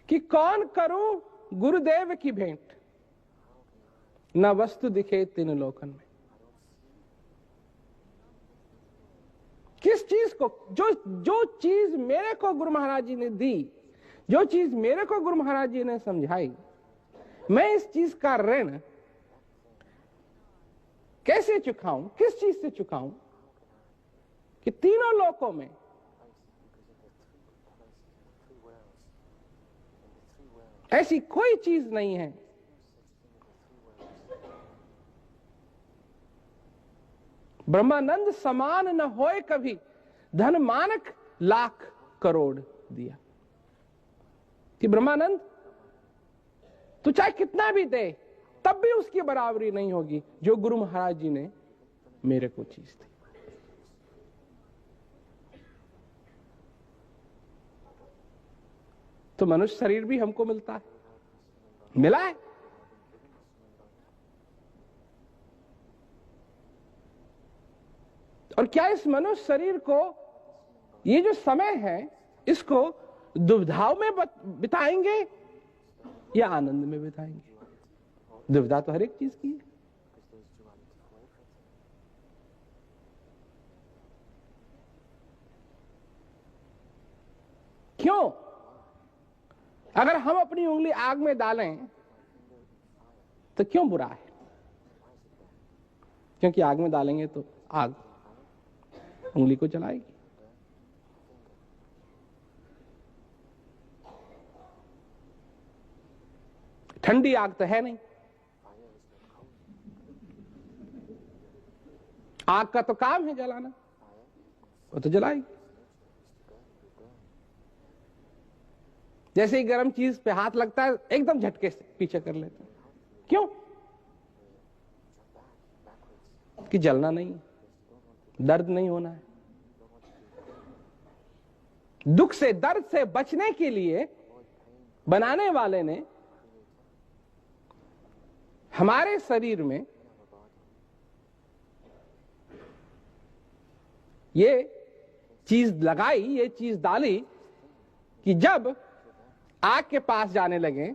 कि कौन करूं गुरुदेव की भेंट, न वस्तु दिखे तीन लोकन में। किस चीज को, जो चीज मेरे को गुरु महाराज जी ने दी, जो चीज मेरे को गुरु महाराज जी ने समझाई, मैं इस चीज का ऋण कैसे चुकाऊं, किस चीज से चुकाऊं कि तीनों लोकों में ऐसी कोई चीज नहीं है ब्रह्मानंद समान न होए कभी, धन मानक लाख करोड़ दिया। कि ब्रह्मानंद तू चाहे कितना भी दे तब भी उसकी बराबरी नहीं होगी जो गुरु महाराज जी ने मेरे को चीज दी। तो मनुष्य शरीर भी हमको मिलता है, मिला है। और क्या इस मनुष्य शरीर को, ये जो समय है, इसको दुविधाओं में बिताएंगे या आनंद में बिताएंगे? दुविधा तो हर एक चीज की है। क्यों? अगर हम अपनी उंगली आग में डालें तो क्यों बुरा है? क्योंकि आग में डालेंगे तो आग उंगली को जलाएगी। ठंडी आग तो है नहीं, आग का तो काम है जलाना, वो तो जलाएगी। जैसे ही गर्म चीज पे हाथ लगता है एकदम झटके से पीछे कर लेते हैं। क्यों? कि जलना नहीं, दर्द नहीं होना है। दुख से, दर्द से बचने के लिए बनाने वाले ने हमारे शरीर में ये चीज लगाई, ये चीज डाली कि जब आग के पास जाने लगे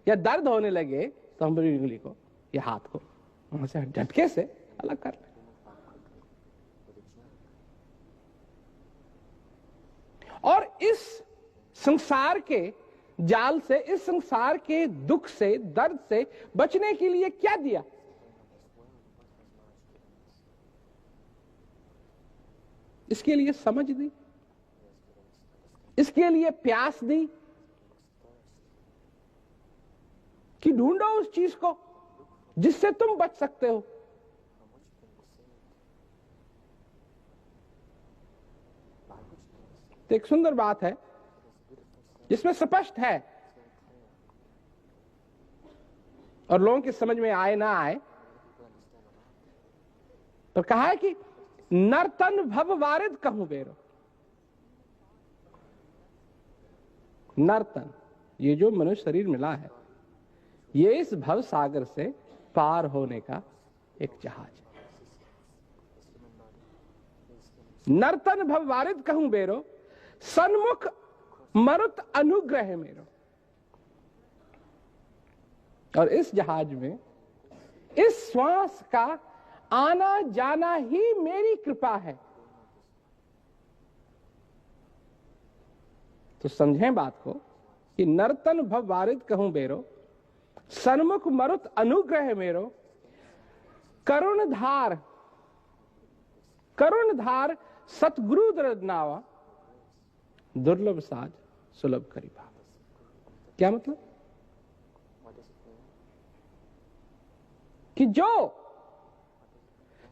या दर्द होने लगे तो हम अपनी उंगली को या हाथ को वहां से झटके से अलग कर लें। और इस संसार के जाल से, इस संसार के दुख से, दर्द से बचने के लिए क्या दिया? इसके लिए समझ दी, इसके लिए प्यास दी कि ढूंढो उस चीज को जिससे तुम बच सकते हो। तो एक सुंदर बात है जिसमें स्पष्ट है और लोगों की समझ में आए ना आए, पर कहा है कि नर्तन भव वारिद कहूं बेरो। नर्तन, ये जो मनुष्य शरीर मिला है, ये इस भव सागर से पार होने का एक जहाज है। नर्तन भव वारिद कहूं बेरो, सन्मुख मरुत अनुग्रह मेरो। और इस जहाज में इस श्वास का आना जाना ही मेरी कृपा है। तो समझें बात को कि नर्तन भव वारिद कहूं बेरो, सन्मुख मरुत अनुग्रह मेरो, करुण धार सतगुरु दृढ़नावा, दुर्लभ साज सुलभ करी भाव। क्या मतलब? कि जो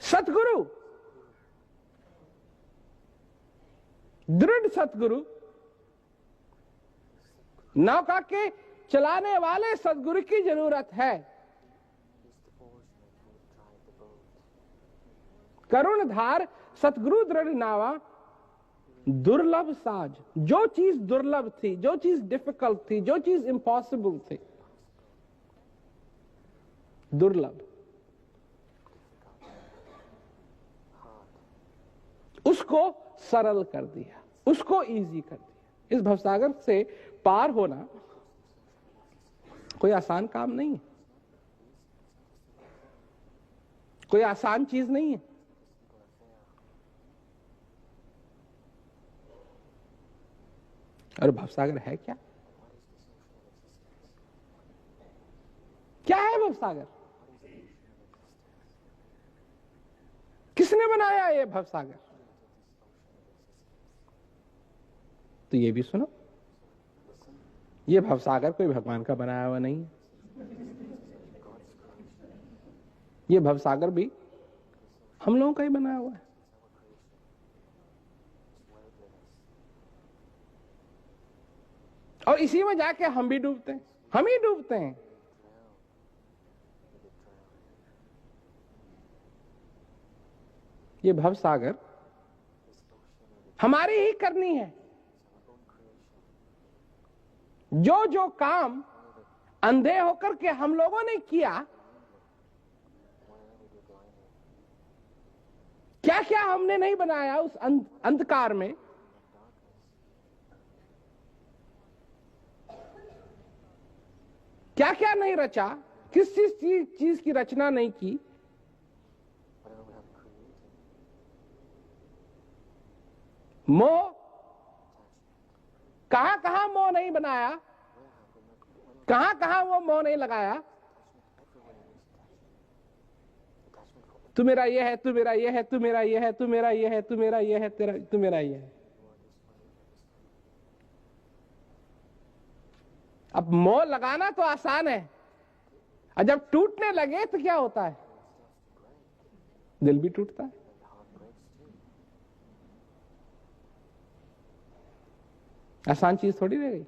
सतगुरु, दृढ़ सतगुरु, नौका के चलाने वाले सतगुरु की जरूरत है। करुण धार सतगुरु दृढ़ नावा, दुर्लभ साज। जो चीज दुर्लभ थी, जो चीज डिफिकल्ट थी, जो चीज इम्पॉसिबल थी, दुर्लभ, उसको सरल कर दिया, उसको इजी कर दिया। इस भवसागर से पार होना कोई आसान काम नहीं है, कोई आसान चीज नहीं है। और भवसागर है क्या? क्या है भवसागर? किसने बनाया ये भवसागर? तो ये भी सुनो, ये भवसागर कोई भगवान का बनाया हुआ नहीं है। ये भवसागर भी हम लोगों का ही बनाया हुआ है। और इसी में जाके हम भी डूबते हैं, हम ही डूबते हैं। ये भवसागर हमारी ही करनी है। जो जो काम अंधे होकर के हम लोगों ने किया, क्या क्या हमने नहीं बनाया उस अंधकार में, क्या क्या नहीं रचा, किस चीज की रचना नहीं की। मोह, कहां कहां मोह नहीं बनाया, कहां कहां वो मोह नहीं लगाया। तू मेरा ये है, तू मेरा ये है, तू मेरा ये है, तू मेरा ये है, तू मेरा ये है, तेरा तू मेरा ये है। अब मोह लगाना तो आसान है, और जब टूटने लगे तो क्या होता है? दिल भी टूटता है। आसान चीज थोड़ी रह गई।